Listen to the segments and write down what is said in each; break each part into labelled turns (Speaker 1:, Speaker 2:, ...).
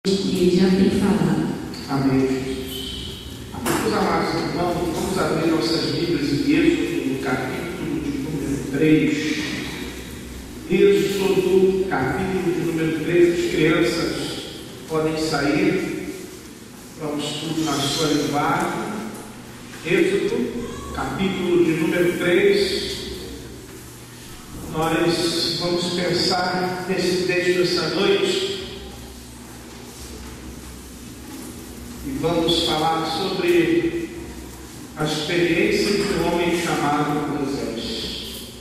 Speaker 1: que ele já tem falado.
Speaker 2: Amém, Jesus. Meus amados irmãos, vamos abrir nossas Bíblias em Êxodo, no capítulo de número 3. Êxodo, capítulo de número 3. As crianças podem sair para o estudo na sua linguagem. Êxodo, capítulo de número 3. Nós vamos pensar nesse texto essa noite. E vamos falar sobre a experiência de um homem chamado Moisés.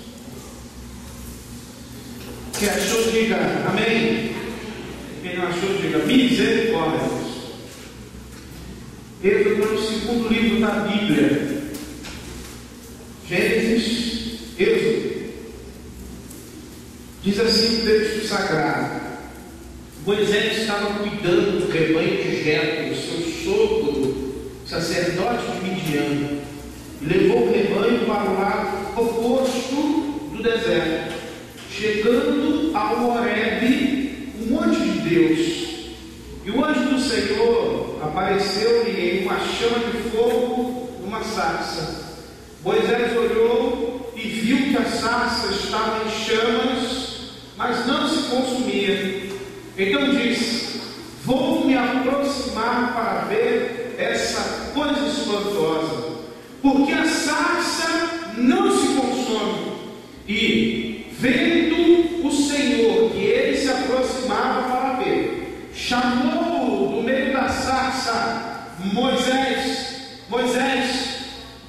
Speaker 2: Quem achou, diga amém. Quem não achou, diga misericórdia. Êxodo é o segundo livro da Bíblia. Gênesis, Êxodo. Diz assim o texto sagrado: Moisés estava cuidando do rebanho de Jetro, seu sogro, sacerdote de Midian, e levou o rebanho para o lado oposto do deserto, chegando ao Horebe, o monte de Deus. E o anjo do Senhor apareceu-lhe em uma chama de fogo numa sarça. Moisés olhou e viu que a sarça estava em chamas, mas não se consumia. Então disse: vou me aproximar para ver essa coisa espantosa, porque a sarça não se consome. E, vendo o Senhor que ele se aproximava para ver, chamou-o do meio da sarça: Moisés, Moisés.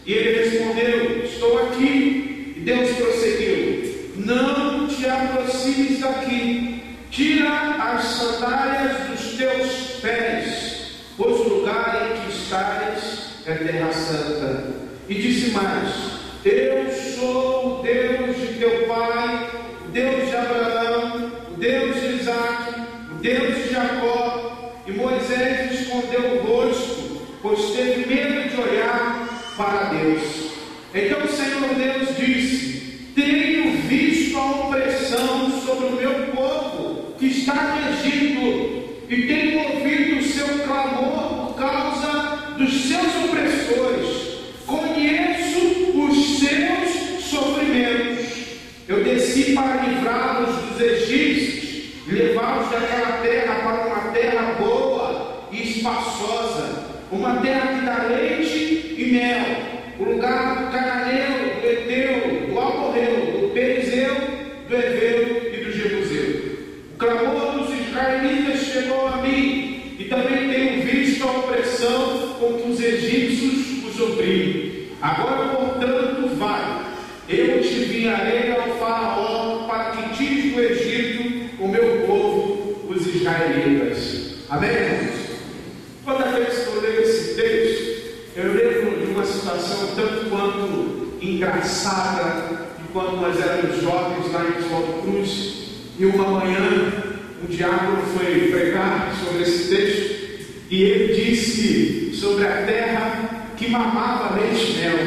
Speaker 2: E ele respondeu: estou aqui. E Deus prosseguiu: não te aproximes daqui, tira as sandálias dos teus pés, pois o lugar em que estás é terra santa. E disse mais: eu sou o Deus de teu pai, o Deus de Abraão, o Deus de Isaque, o Deus de Jacó. E Moisés escondeu o rosto, pois teve medo de olhar para Deus. Então o Senhor Deus disse: tenho visto a opressão sobre o meu povo que está no Egito, e tenho ouvido o seu clamor por causa dos seus opressores. Conheço os seus sofrimentos. Eu desci para livrá-los dos egípcios e levá-los daquela terra para uma terra boa e espaçosa, uma terra que dá leite e mel, o lugar do cananeu, do Eteu, do amorreu, do perizeu, do heveu e do jebuseu. O clamor dos israelitas chegou a mim, e também tenho visto a opressão com que os egípcios os oprimem. Agora, portanto, vai, eu te enviarei ao faraó para que tires do Egito o meu povo, os israelitas. Amém, irmãos? Toda vez que eu leio esse texto, eu lembro de uma situação tanto quanto engraçada, de quando nós éramos jovens lá em Oswaldo Cruz, e uma manhã o diácono foi pregar sobre esse texto, e ele disse sobre a terra que mamava leite e mel.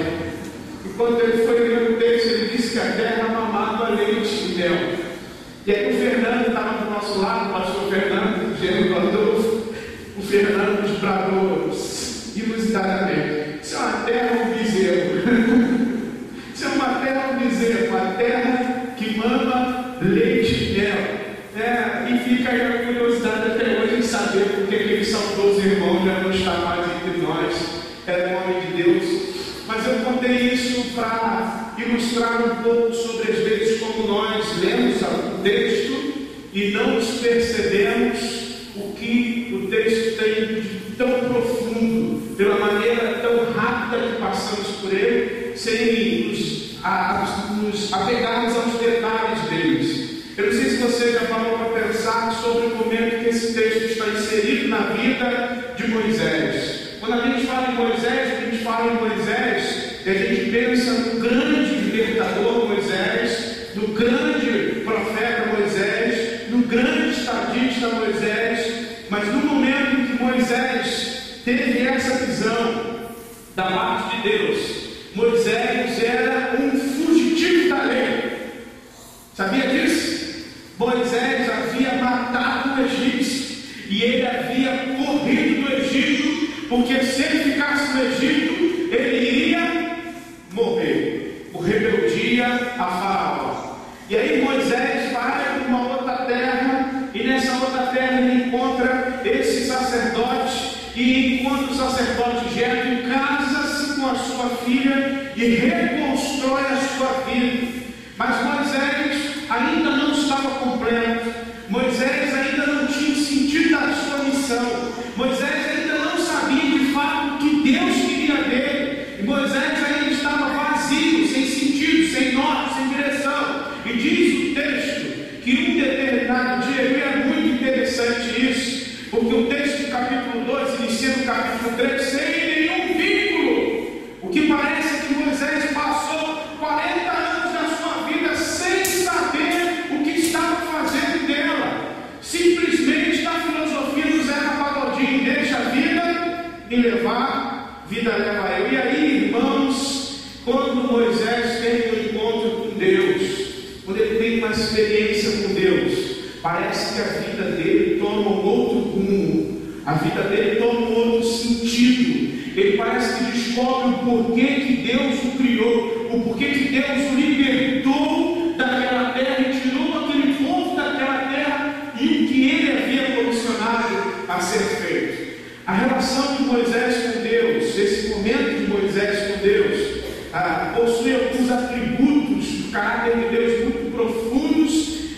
Speaker 2: E quando ele foi ler o texto, ele disse que a terra mamava leite e mel. E aí o Fernando estava do nosso lado, o pastor Fernando, Gênero Adolfo, o Fernando desbravou inusitadamente: isso é uma terra ou um bezerro? Isso é uma terra ou um bezerro? Uma terra que mama leite e mel. E fica aí a curiosidade até hoje em saber porque aquele saudoso irmão já não está mais entre nós, era um homem de Deus. Mas eu contei isso para ilustrar um pouco sobre as vezes como nós lemos o texto e não nos percebemos o que o texto tem de tão profundo, pela maneira tão rápida que passamos por ele, sem nos apegarmos aos detalhes deles. Eu não sei se você já parou para pensar sobre o momento que esse texto está inserido na vida de Moisés. Quando a gente fala em Moisés, a gente pensa no grande libertador Moisés, no grande profeta Moisés, no grande estadista Moisés. Mas no momento em que Moisés teve essa visão da parte de Deus, Moisés era um fugitivo da lei. Sabia disso? Moisés havia matado o egípcio e ele havia envia a Faraó. E aí Moisés vai para uma outra terra, e nessa outra terra ele encontra esse sacerdote, e enquanto o sacerdote Jetro casa-se com a sua filha e reconstrói a sua vida. Mas Moisés ainda não estava completo, Moisés ainda não tinha o sentido da sua missão, Moisés ainda não sabia de fato o que Deus queria dele, e Moisés ainda estava vazio, sem sentido, sem norte, sem direção. E diz o texto que um determinado dia, e é muito interessante isso, porque o texto do capítulo 2 inicia no capítulo 3 sem nenhum vínculo. O que parece é que Moisés passou 40 anos da sua vida sem saber o que estava fazendo dela. Simplesmente na filosofia do Zeca Pagodinho: deixa a vida me levar, vida leva eu. E aí, irmãos, quando Moisés tem um encontro com Deus, quando ele tem uma experiência com Deus, parece que a vida dele toma um outro rumo, a vida dele toma um outro sentido. Ele parece que descobre o porquê que Deus o criou, o porquê que Deus o libertou daquela terra e tirou aquele povo daquela terra e o que ele havia comissionado a ser feito. A relação de Moisés com Deus, esse momento de Moisés com Deus, possui alguns atributos do caráter de Deus muito profundos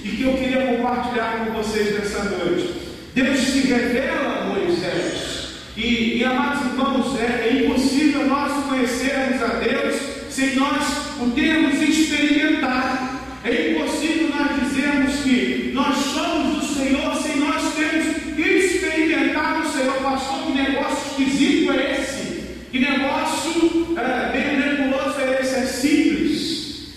Speaker 2: e que eu queria compartilhar com vocês nessa noite. Deus se revela a Moisés. E amados irmãos, é impossível nós conhecermos a Deus sem nós o termos experimentado. É impossível nós dizermos que nós somos do Senhor sem nós termos experimentado o Senhor. Pastor, que negócio esquisito é esse? Que negócio bem nebuloso é esse? É simples.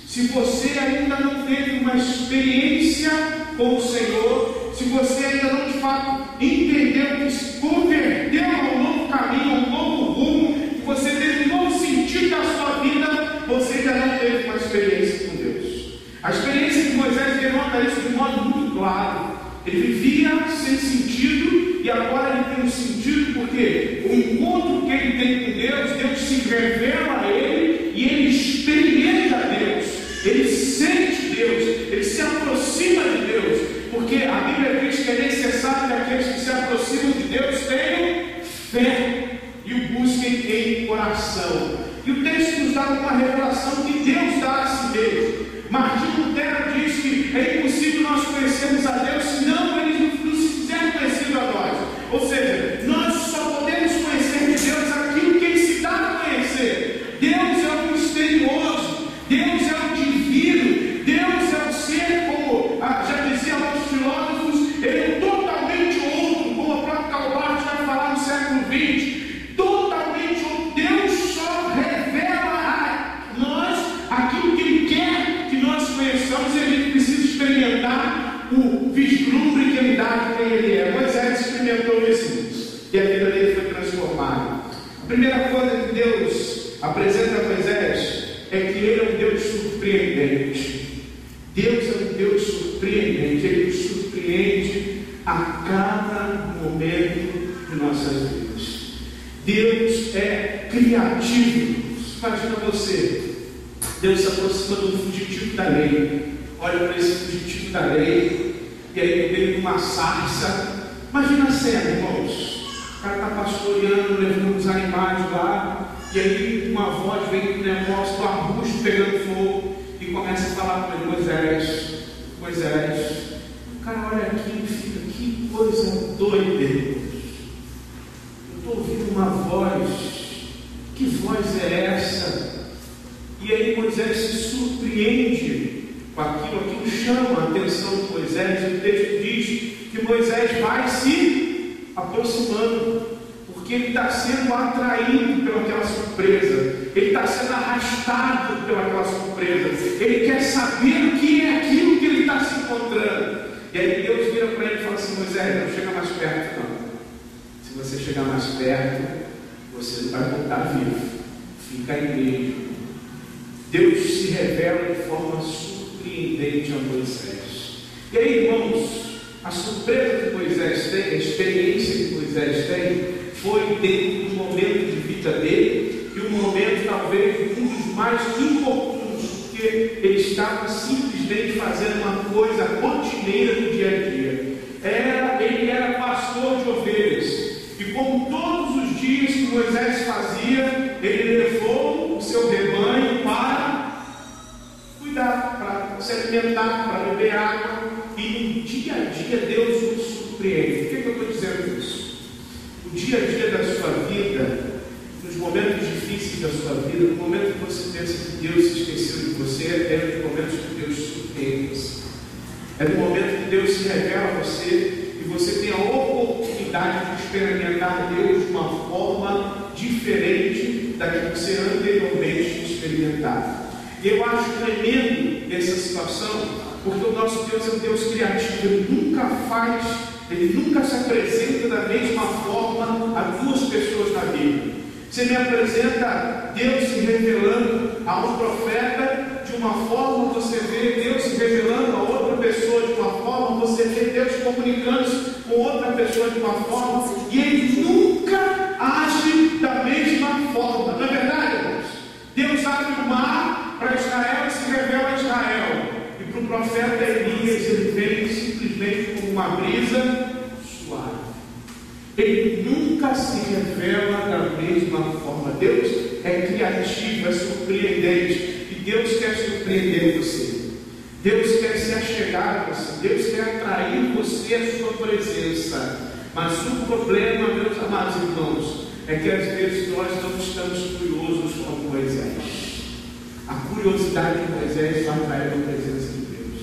Speaker 2: Se você ainda não teve uma experiência com o Senhor, se você ainda não de fato entendeu que se converteu a um novo caminho, a um novo rumo, que você teve um novo sentido da sua vida, você ainda não teve uma experiência com Deus. A experiência de Moisés denota isso de modo muito claro. Ele vivia sem sentido e agora ele tem um sentido, porque o encontro que ele tem com Deus, Deus se revela a ele e ele experimenta Deus, ele sente Deus, ele se aproxima de Deus, porque a Bíblia diz que é necessário que aqueles que se aproximam de Deus tenham fé e o busquem em coração. E o texto nos dá uma revelação que Deus dá a si mesmo. Martinho Lutero diz que é impossível nós conhecermos a Deus se não Ele nos fizer conhecido a nós. Ou seja, nós só podemos conhecer de Deus aquilo que Ele se dá a conhecer. Deus é o misterioso, Deus é o divino, Deus é o ser, como já diziam os filósofos, Ele é totalmente outro, como o próprio Karl Barth vai falar no século XX. Totalmente outro. Deus só revela a nós aquilo que Ele quer que nós conheçamos, e a gente precisa experimentar o vislumbre que Ele dá de quem Ele é. Moisés experimentou isso e a vida dele foi transformada. A primeira coisa que Deus apresenta a Moisés é que Ele é um Deus surpreendente. Deus é um Deus surpreendente. Ele nos surpreende a cada momento de nossas vidas. Deus é criativo. Imagina você, Deus se aproxima de um fugitivo da lei. Olha para esse fugitivo da lei, e aí ele vem uma sarça. Imagina a cena, irmãos. O cara está pastoreando, levando os animais lá, e aí uma voz vem com o negócio do arbusto pegando fogo e começa a falar com ele: Moisés, Moisés. O cara olha aqui e fica: que coisa doida, irmãos. Eu estou ouvindo uma voz. Que voz é essa? E aí Moisés se surpreende com aquilo chama a atenção de Moisés. O texto diz que Moisés vai se aproximando, porque ele está sendo atraído pelaquela surpresa, ele está sendo arrastado pelaquela surpresa, ele quer saber o que é aquilo que ele está se encontrando. E aí Deus vira para ele e fala assim: Moisés, não chega mais perto não. Se você chegar mais perto, você não vai voltar vivo, fica aí mesmo. Deus se revela de forma surpreendente a Moisés. E aí, irmãos, a surpresa que Moisés tem, a experiência que Moisés tem, foi dentro do momento de vida dele, e um momento talvez um dos mais importunos, que porque ele estava simplesmente fazendo uma coisa rotineira do dia a dia. Ele era pastor de ovelhas. E como todos os dias que Moisés fazia, ele levou o seu rebanho para cuidar, para se alimentar, para beber água. E no dia a dia Deus nos surpreende. Por que eu estou dizendo isso? O dia a dia da sua vida, nos momentos difíceis da sua vida, no momento que você pensa que Deus se esqueceu de você, é nos momentos que Deus surpreende você. É no momento que Deus se revela a você e você tem a oportunidade de experimentar Deus de uma forma diferente da que você anteriormente tinha experimentado. E eu acho tremendo essa situação, porque o nosso Deus é um Deus criativo. Ele nunca se apresenta da mesma forma a duas pessoas na Bíblia. Você me apresenta Deus se revelando a um profeta de uma forma, você vê Deus se revelando a outra pessoa de uma forma, você vê Deus comunicando-se com outra pessoa de uma forma, e Ele nunca age da mesma forma. Não é verdade, irmãos? Deus abre o mar para Israel e se revela a Israel. E para o profeta Elias, ele vem simplesmente como uma brisa suave. Ele nunca se revela da mesma forma. Deus é criativo, é surpreendente. E Deus quer surpreender você. Deus quer se achegar a você. Deus quer atrair você à sua presença. Mas o problema, meus amados irmãos, é que às vezes nós não estamos curiosos como Moisés. A curiosidade de Moisés vai atrair a presença de Deus.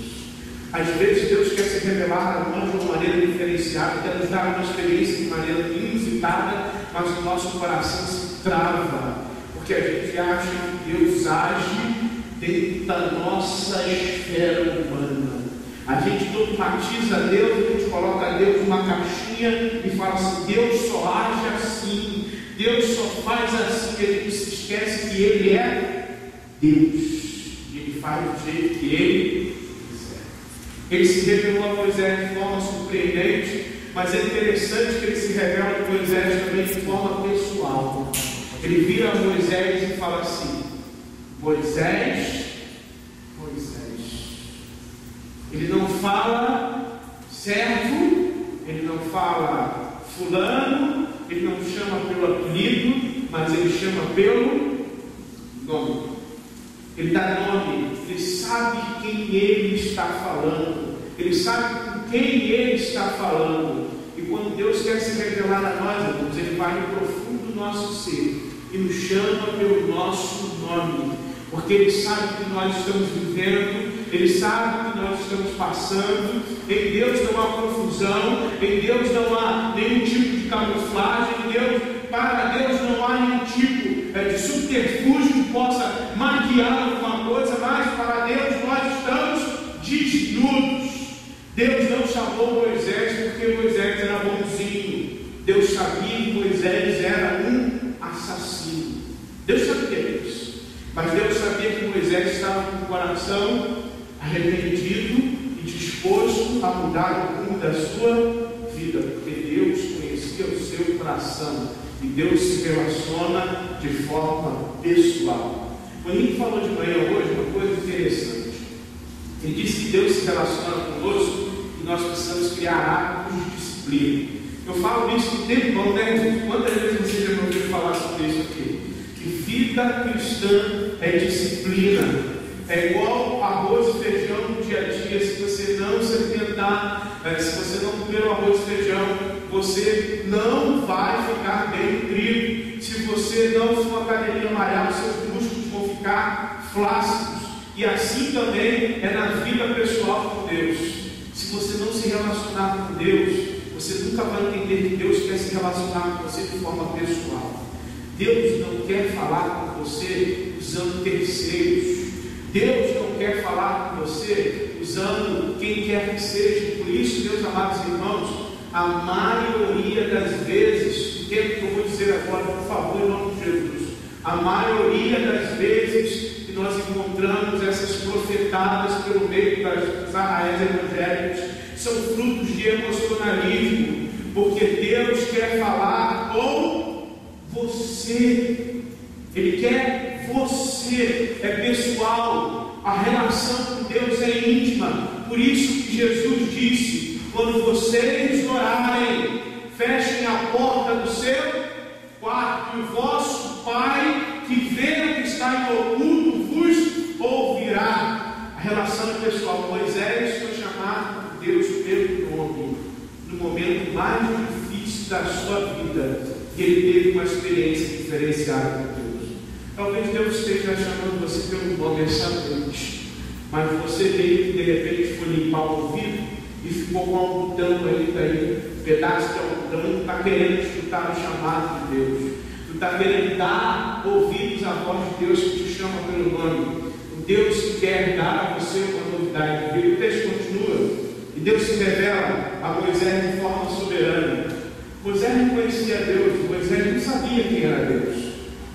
Speaker 2: Às vezes Deus quer se revelar a nós de uma maneira diferenciada, quer nos dar uma experiência de maneira inusitada, mas o nosso coração se trava, porque a gente acha que Deus age dentro da nossa esfera humana. A gente dogmatiza Deus, a gente coloca Deus numa caixinha e fala assim: Deus só age assim, Deus só faz assim. A gente se esquece que Ele é Deus, e Ele faz do jeito que Ele quiser. Ele se revelou a Moisés de forma surpreendente, mas é interessante que Ele se revela a Moisés também de forma pessoal. Ele vira a Moisés e fala assim: Moisés, Moisés. Ele não fala servo, ele não fala fulano, ele não chama pelo apelido, mas ele chama pelo nome. Ele dá nome, ele sabe quem ele está falando, ele sabe com quem ele está falando. E quando Deus quer se revelar a nós, irmãos, Ele vai no profundo do nosso ser e nos chama pelo nosso nome, porque Ele sabe que nós estamos vivendo, Ele sabe que nós estamos passando. Em Deus não há confusão, em Deus não há nenhum tipo de camuflagem, para Deus não há nenhum tipo de subterfúgio que possa maquiar alguma coisa, mas para Deus nós estamos desnudos. Deus não chamou Moisés porque Moisés era bonzinho. Deus sabia que Moisés era um assassino. Deus sabia disso. Mas Deus sabia que Moisés estava com o coração arrependido e disposto a mudar o rumo da sua vida, porque Deus conhecia o seu coração e Deus se relaciona de forma pessoal. O Henrique falou de manhã hoje uma coisa interessante. Ele disse que Deus se relaciona conosco e nós precisamos criar hábitos de disciplina. Eu falo isso no tempão, né? Quantas vezes você já me ouviu falar sobre isso aqui? Que vida cristã é disciplina. É igual arroz e feijão no dia a dia. Se você não se alimentar, se você não comer o arroz e feijão, você não vai ficar bem nutrido. Se você não for uma academia malhar, os seus músculos vão ficar flácidos. E assim também é na vida pessoal com Deus. Se você não se relacionar com Deus, você nunca vai entender que Deus quer se relacionar com você de forma pessoal. Deus não quer falar com você usando terceiros. Deus não quer falar com você usando quem quer que seja. Por isso, meus amados irmãos, a maioria das vezes, entenda o que eu vou dizer agora, por favor, em nome de Jesus. A maioria das vezes que nós encontramos essas profetadas pelo meio das arraiais evangélicas são frutos de emocionalismo, porque Deus quer falar com você. Ele quer você, é pessoal. A relação com Deus é íntima. Por isso que Jesus disse: quando vocês orarem, fechem a porta do seu quarto, e o vosso Pai, que vê o que está em oculto, vos ouvirá. A relação é pessoal. Moisés foi chamado por Deus pelo nome no momento mais difícil da sua vida, e ele teve uma experiência diferenciada com Deus. Talvez Deus esteja chamando você pelo nome essa noite, mas você veio que de repente foi limpar o ouvido e ficou com algodão aí, pedaço de algodão, está querendo escutar o chamado de Deus. Tu está querendo dar ouvidos à voz de Deus que te chama pelo nome. O Deus que quer dar a você uma novidade. E o texto continua. E Deus se revela a Moisés de forma soberana. Moisés não conhecia Deus, Moisés não sabia quem era Deus.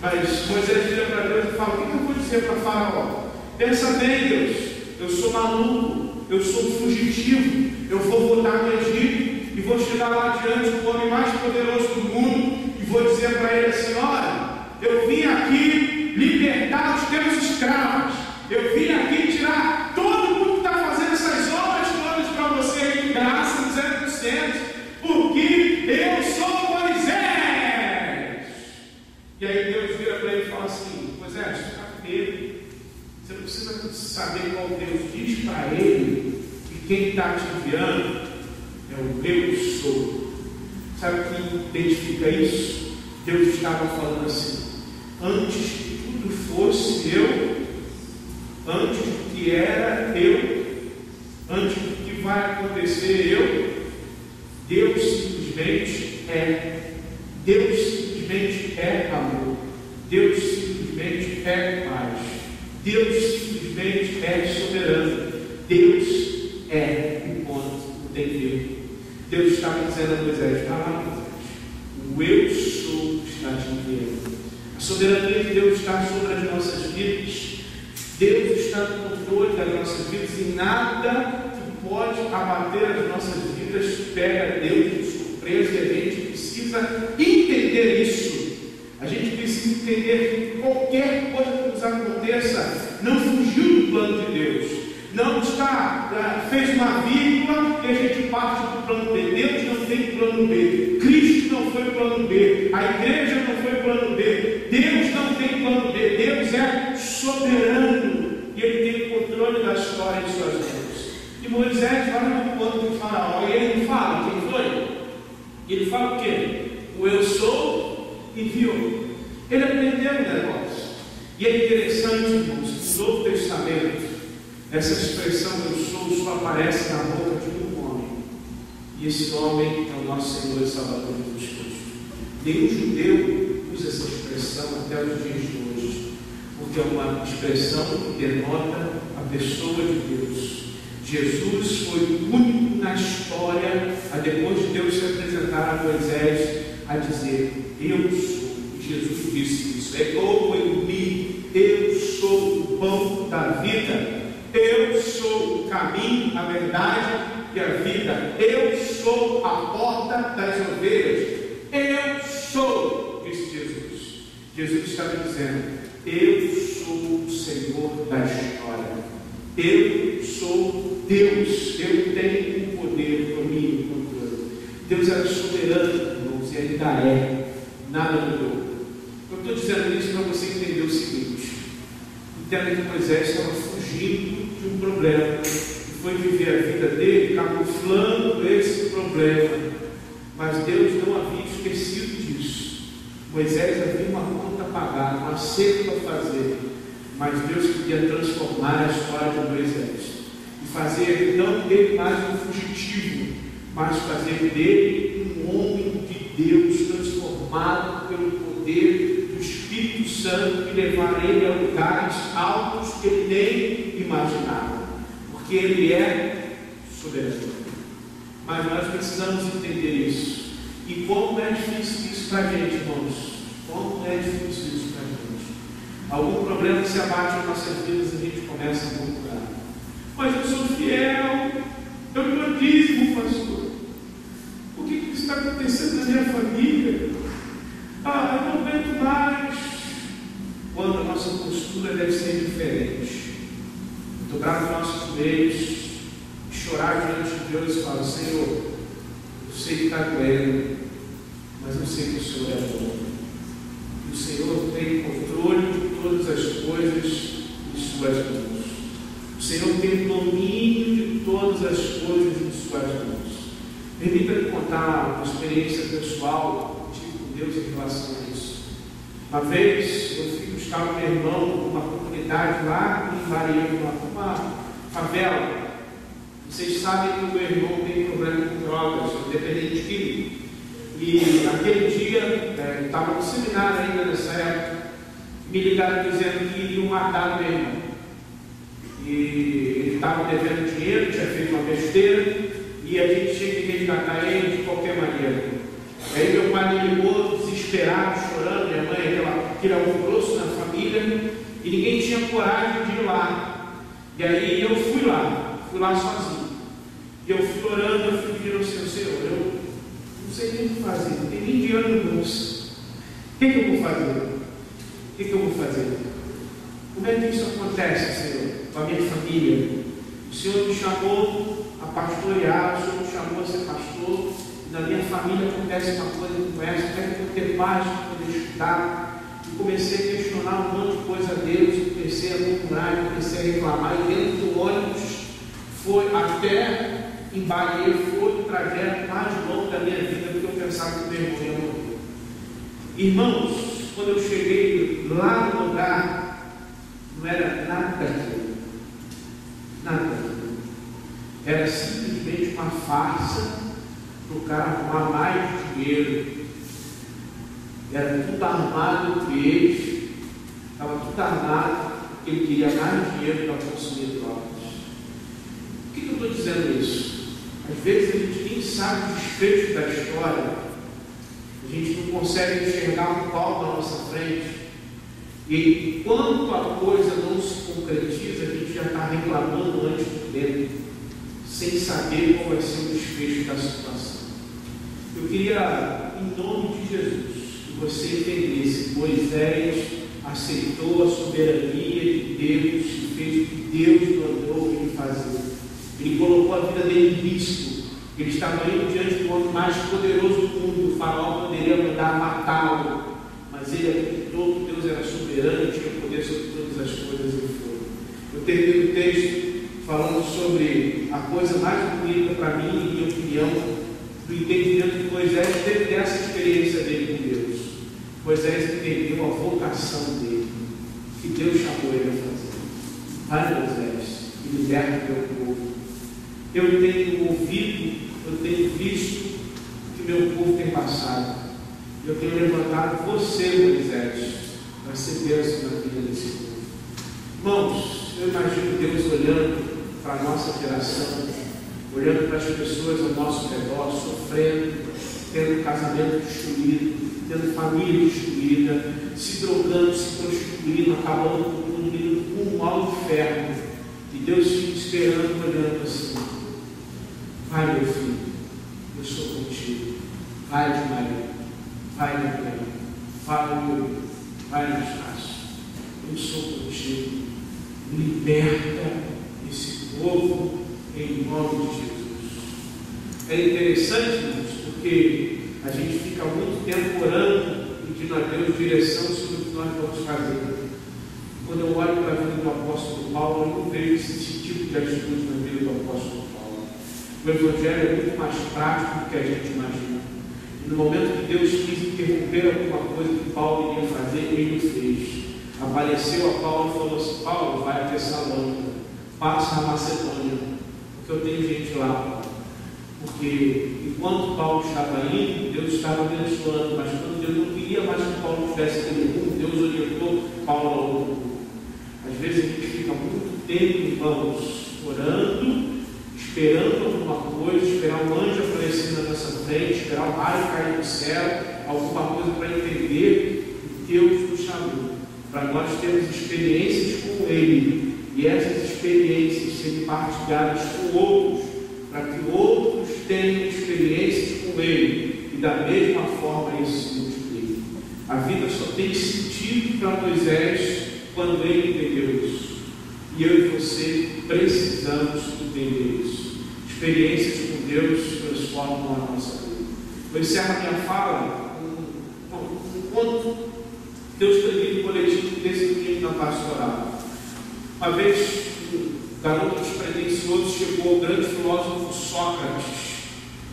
Speaker 2: Mas Moisés vira para Deus e fala: o que eu vou dizer para Faraó? Pensa bem, Deus, eu sou maluco, eu sou um fugitivo, eu vou voltar no Egito e vou chegar lá diante do homem mais poderoso do mundo e vou dizer para ele assim: olha, eu vim aqui libertar os teus escravos, eu vim aqui tirar todo mundo que está fazendo essas obras todas para você aí de graça, no 0%, porque eu sou Moisés. E aí Deus vira para ele e fala assim: Moisés, fica com medo, você não precisa saber qual Deus diz para ele, que quem está te enviando é o eu sou. Sabe o que identifica isso? Deus estava falando assim: antes que tudo fosse eu, antes do que era eu, antes do que vai acontecer eu, Deus simplesmente é. Deus simplesmente é amor. Deus simplesmente é paz. Deus simplesmente é soberano. Deus é o ponto, não tem jeito. Deus estava dizendo a Moisés: vai lá, Moisés, o eu sou está te enviando. A soberania de Deus está sobre as nossas vidas. Deus está no controle das nossas vidas e nada que pode abater as nossas vidas pega Deus de surpresa, e a gente precisa entender isso. A gente precisa entender que qualquer coisa que nos aconteça não fugiu do plano de Deus. Não está, fez uma vírgula e a gente parte do plano B. Deus não tem plano B. Cristo não foi plano B. A igreja não foi plano B. Deus não tem plano B. Deus é soberano e Ele tem o controle da história em suas mãos. E Moisés vai no ponto de Faraó e ele não fala quem foi. Ele fala o quê? O eu sou enviou. Ele aprendeu o negócio. E é interessante, irmãos, no Novo Testamento, essa expressão eu sou só aparece na boca de um homem. E esse homem é o nosso Senhor e Salvador Jesus Cristo. Nenhum judeu usa essa expressão até os dias de hoje, porque é uma expressão que denota a pessoa de Deus. Jesus foi o único na história, depois de Deus se apresentar a Moisés, a dizer: eu sou. E Jesus disse isso: ecoa em mim, eu sou o pão da vida. Eu sou o caminho, a verdade e a vida. Eu sou a porta das ovelhas. Eu sou, disse Jesus. Jesus estava dizendo: eu sou o Senhor da história. Eu sou Deus. Eu tenho o poder, o domínio, o controle. Deus era soberano, irmãos, e ainda é. Nada mudou. Eu estou dizendo isso para você entender o seguinte: entenda que Moisés estava fugindo de um problema e foi viver a vida dele camuflando esse problema, mas Deus não havia esquecido disso. Moisés havia uma conta a pagar, um acerto a fazer, mas Deus queria transformar a história de Moisés e fazer não dele mais um fugitivo, mas fazer dele um homem de Deus, transformado pelo poder do Espírito Santo, que levar ele a lugares altos que ele nem imaginava, porque ele é soberano. Mas nós precisamos entender isso. E como é difícil isso para a gente, irmãos? Como é difícil isso para a gente? Algum problema se abate nas nossas vidas e a gente começa a murmurar: mas eu sou fiel, eu dou dízimo, pastor. O que está acontecendo na minha família? Eu não aguento mais. Quando a nossa postura deve ser diferente. dobrar os nossos joelhos e chorar diante de Deus e falar: Senhor, eu sei que está doendo, mas eu sei que o Senhor é bom. E o Senhor tem controle de todas as coisas em suas mãos. O Senhor tem domínio de todas as coisas em suas mãos. Permita-me contar uma experiência pessoal que tive com Deus em relação a isso. Uma vez eu fui buscar o meu irmão numa comunidade lá em Maria, uma favela. Vocês sabem que o meu irmão tem problema com drogas, é dependente químico. E naquele dia, estava no seminário ainda nessa época, me ligaram dizendo que iriam matar o meu irmão. E ele estava devendo dinheiro, tinha feito uma besteira, e a gente tinha que resgatar ele de qualquer maneira. Aí meu pai me ligou, desesperado, chorando, minha mãe, aquele alvoroço na família, e ninguém tinha coragem de ir lá. E aí eu fui lá sozinho. E eu fui orando, eu fui pedindo ao Senhor: eu não sei nem o que fazer, não tem nem dinheiro no bolso. O que eu vou fazer? O que eu vou fazer? Como é que isso acontece, Senhor, com a minha família? O Senhor me chamou a pastorear, o Senhor me chamou a ser pastor, e na minha família acontece uma coisa como essa. Como é que eu vou ter paz para poder estudar? E comecei a questionar um monte de coisa a Deus, comecei a murmurar, comecei a reclamar, e dentro do ônibus foi até em Bahia, foi o trajeto mais longo da minha vida, porque eu pensava que o meu irmão ia morrer. Irmãos, quando eu cheguei lá no lugar, não era nada daquilo. Nada daquilo. Era simplesmente uma farsa para o cara arrumar mais dinheiro. Era tudo armado entre eles. Estava tudo armado porque ele queria mais dinheiro para consumir drogas. Por que eu estou dizendo isso? Às vezes a gente nem sabe o desfecho da história, a gente não consegue enxergar um palmo na nossa frente, e enquanto a coisa não se concretiza, a gente já está reclamando antes do tempo, sem saber qual vai ser o desfecho da situação. Eu queria, em nome de Jesus, que você entendesse: Moisés aceitou a soberania de Deus e fez o que Deus mandou ele fazer. Ele colocou a vida dele em risco. Ele estava indo diante do homem mais poderoso do mundo. O faraó poderia mandar matá-lo, mas ele acreditou que Deus era soberano e tinha poder sobre todas as coisas e foi. Eu termino o texto falando sobre a coisa mais bonita para mim, em minha opinião, do entendimento que Moisés teve dessa experiência dele com Deus. Moisés entendeu a vocação dele, que Deus chamou ele a fazer. Vai, Moisés, e liberta o meu povo. Eu tenho ouvido, eu tenho visto o que meu povo tem passado. Eu tenho levantado você, Moisés, para ser bênção na vida desse povo. Irmãos, eu imagino Deus olhando para a nossa geração, olhando para as pessoas ao nosso redor, sofrendo, tendo casamento destruído, tendo família destruída, se drogando, se prostituindo, acabando com tudo, indo rumo ao inferno. E Deus fica esperando, olhando assim: vai, meu filho, eu sou contigo. Vai de Maria, vai de Maria, vai meu, vai no espaço. Eu sou contigo. Liberta esse povo em nome de Jesus. É interessante, irmãos, porque a gente fica muito tempo orando, pedindo a Deus direção sobre o que nós vamos fazer. Quando eu olho para a vida do apóstolo Paulo, eu não vejo esse tipo de atitude na vida do apóstolo Paulo. O Evangelho é muito mais prático do que a gente imagina. E no momento que Deus quis interromper alguma coisa que Paulo iria fazer, ele o fez. Apareceu a Paulo e falou assim: Paulo, vai a Tessalônica, passa a Macedônia, porque eu tenho gente lá. Porque enquanto Paulo estava indo, Deus estava abençoando, mas quando Deus não queria mais que Paulo tivesse aquele rumo, Deus orientou Paulo ao outro rumo. Às vezes a gente fica muito tempo, irmãos, orando, esperando alguma coisa, esperar um anjo aparecer na nossa frente, esperar um raio cair do céu, alguma coisa para entender que Deus nos chamou, para nós termos experiências com Ele, e essas experiências serem partilhadas com outros, para que outros tenham experiências com Ele, e da mesma forma isso se multiplique. A vida só tem sentido para Moisés quando ele entendeu isso. E eu e você precisamos entender isso. Experiências com Deus transformam a nossa vida. Eu encerro a minha fala com um ponto que eu escrevi no coletivo desse domingo na pastoral. Uma vez, um garoto despretensioso chegou ao grande filósofo Sócrates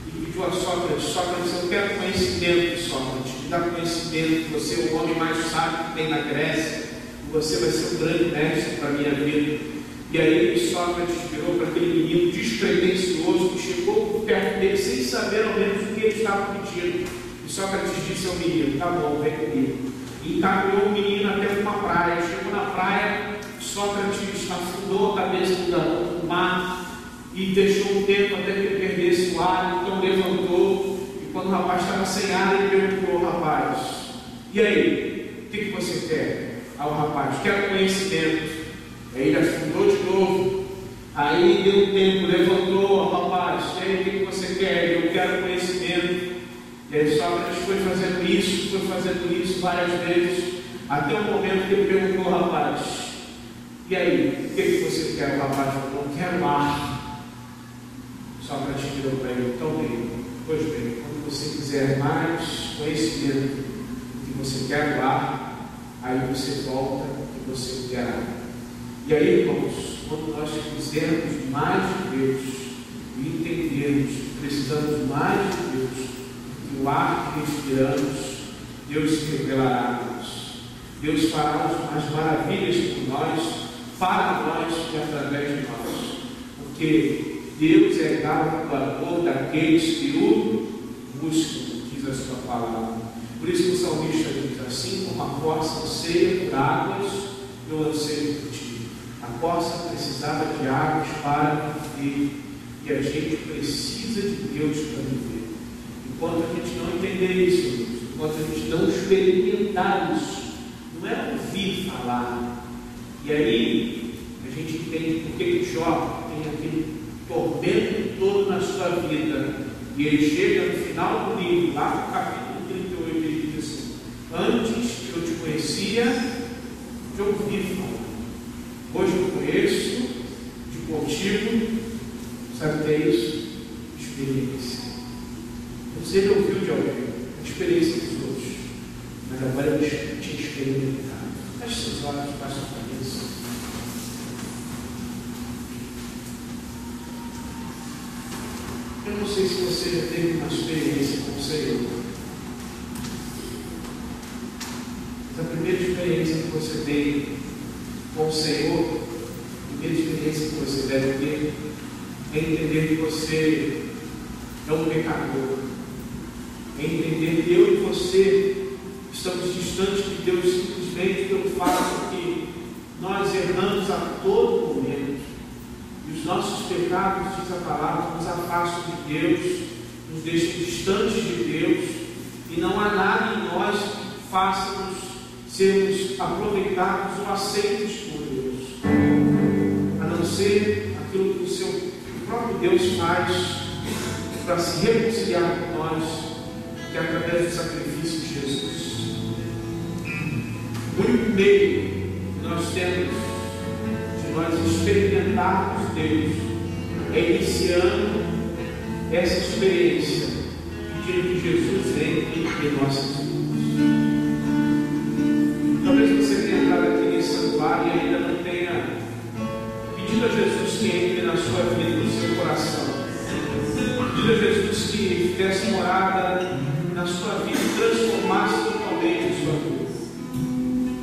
Speaker 2: e pediu a Sócrates: Sócrates, eu quero conhecimento, Sócrates, me dá conhecimento, você é o homem mais sábio que tem na Grécia, e você vai ser um grande mestre para a minha vida. E aí Sócrates virou para aquele menino despretensioso que chegou perto dele sem saber ao menos o que ele estava pedindo. E Sócrates disse ao menino: tá bom, vem comigo. E encaminhou o menino até uma praia. Chegou na praia, Sócrates afundou a cabeça no mar e deixou um tempo até que ele perdesse o ar. Então levantou, e quando o rapaz estava sem ar, ele perguntou ao rapaz: e aí, o que você quer? Ao rapaz: quero conhecimento. Aí ele afundou de novo. Aí deu um tempo, levantou ao rapaz: e aí, o que você quer? Eu quero conhecimento. E aí Sócrates foi fazendo isso várias vezes, até o momento que ele perguntou ao rapaz: e aí, o que você quer? O rapaz falou: não quero ar. Sócrates virou para ele: então bem, pois bem, quando você quiser mais conhecimento do que você quer ar, aí você volta e você quer ar. E aí, irmãos, quando nós quisermos mais de Deus e entendermos que precisamos mais de Deus, que o ar que respiramos, Deus se revelará a nós. Deus fará as maravilhas por nós, para nós e através de nós. Porque Deus é galardoador daqueles que o buscam, diz a sua palavra. Por isso que o salmista diz: assim como a corça anseia por águas, eu anseio por ti. A corça precisava de águas para viver, e a gente precisa de Deus para viver. Enquanto a gente não entender isso, enquanto a gente não experimentar isso, não é ouvir falar. E aí a gente entende por que Jó tem aquele tormento todo na sua vida. E ele chega no final do livro, lá no capítulo 38, ele diz assim: antes que eu te conhecia, eu ouvi falar. Hoje eu conheço, de contigo. Sabe o que é isso? Experiência. Ele ouviu de alguém, a experiência dos outros, mas agora eu tinha experimentado. Feche seus olhos, baixe a cabeça. Eu não sei se você já teve uma experiência com o Senhor, mas a primeira experiência que você tem com o Senhor, a primeira experiência que você deve ter, é entender que você é um pecador. É entender que eu e você estamos distantes de Deus simplesmente pelo fato que nós erramos a todo momento. E os nossos pecados, diz a palavra, nos afastam de Deus, nos deixam distantes de Deus, e não há nada em nós que faça-nos sermos aproveitados ou aceitos por Deus, a não ser aquilo que o seu próprio Deus faz para se reconciliar com nós, que é através do sacrifício de Jesus. O único meio que nós temos de nós experimentarmos Deus é iniciando essa experiência, pedindo que Jesus entre em nossas vidas. Talvez você tenha entrado aqui nesse santuário e ainda não tenha pedido a Jesus que entre na sua vida, no seu coração. Pedido a Jesus que fizesse morada na sua vida, transformasse totalmente a sua vida.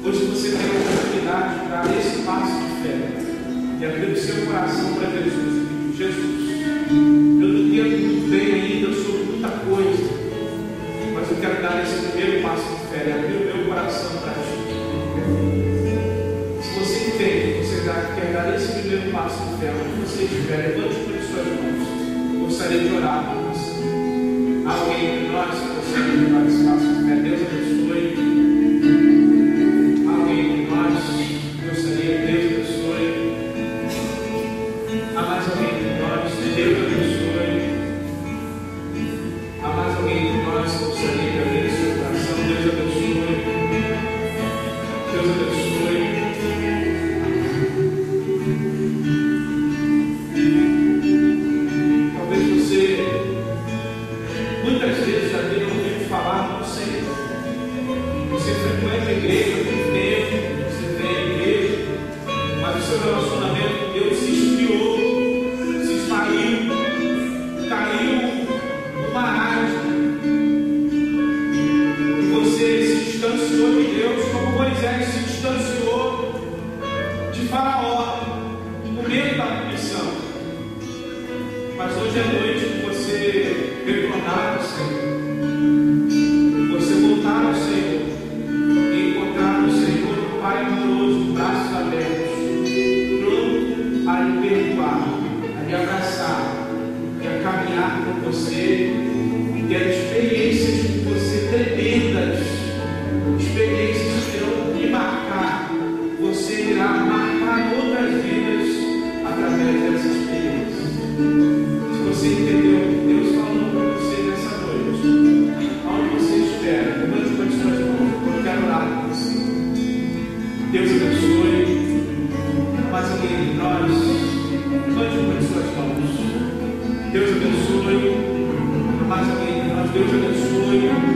Speaker 2: Hoje você tem a oportunidade de dar esse passo de fé e abrir o seu coração para Jesus. Jesus, eu não entendo muito bem ainda sobre muita coisa, mas eu quero dar esse primeiro passo de fé e abrir o meu coração para ti. Se você entende, você quer dar esse primeiro passo de fé, onde você estiver, levante as suas mãos. Eu gostaria de orar por você. Há alguém entre nós que consegue dar esse passo de fé? Deus abençoe. Há alguém entre nós que gostaria que Deus abençoe. Há mais alguém entre nós que Deus abençoe. Há mais alguém entre nós que gostaria de abrir o seu coração. Deus abençoe. Deus abençoe. hoje é noite de você retornar ao Senhor, você voltar ao Senhor e encontrar no Senhor um Pai amoroso, braços abertos, pronto a lhe perdoar, a lhe abraçar e a caminhar com você e ter experiências com você tremendas, experiências que irão lhe marcar. Você irá marcar outras vidas através dessa experiência. Se você entendeu o que Deus falou para você nessa noite, onde você espera, levante as suas mãos, eu quero orar com você. Deus abençoe. Mais alguém de nós, levante as suas mãos. Deus abençoe. Mais alguém de nós, Deus abençoe.